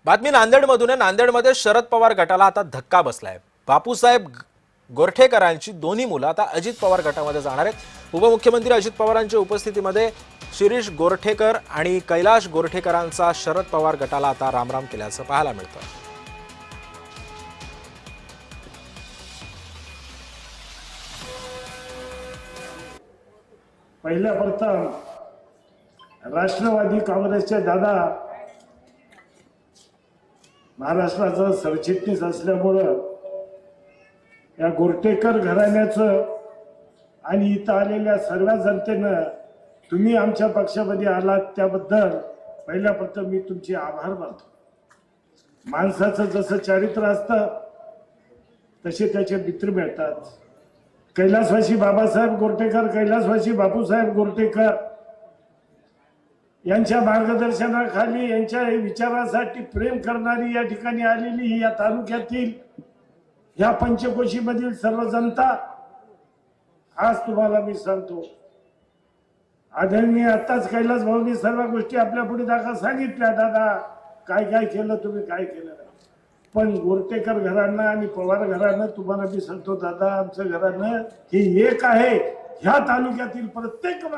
बातमी नांदेडमधून आहे। नांदेडमध्ये शरद पवार गटाला आता धक्का बसलाय। बापूसाहेब गोरठेकरांची दोन्ही मुलं आता अजित पवार गटामध्ये जाणार आहेत। उपमुख्यमंत्री अजित पवारांच्या उपस्थितीमध्ये शिरीष गोरठेकर आणि कैलाश गोरठेकरांचा शरद पवार गटाला आता रामराम केल्याचं पाहायला मिळतं। पहिल्या प्रथम राष्ट्रवादी काँग्रेसचे दादा महाराष्ट्राचा सरचिटणीस असल्यामुळं या गोरठेकर घराण्याचं आणि इथं आलेल्या सर्व जनतेनं तुम्ही आमच्या पक्षामध्ये आलात त्याबद्दल पहिल्या प्रथम मी तुमचे आभार मानतो। माणसाचं जसं चारित्र्य असतं तसे त्याचे मित्र मिळतात। कैलासवासी बाबासाहेब गोरठेकर, कैलासवासी बापूसाहेब गोरठेकर यांच्या मार्गदर्शनाखाली यांच्या विचारासाठी प्रेम करणारी या ठिकाणी आलेली या तालुक्यातील या पंचकोशीमधील सर्व जनता आज तुम्हाला मी सांगतो, आदरणीय आताच कैलास भाऊनी सर्व गोष्टी आपल्या पुढे दाखवा सांगितल्या। दादा काय काय केलं, तुम्ही काय केलं, पण गोरठेकर घराणं आणि पवार घराणं तुम्हाला मी सांगतो दादा, आमचं घराणं हे एक आहे। ह्या तालुक्यातील प्रत्येक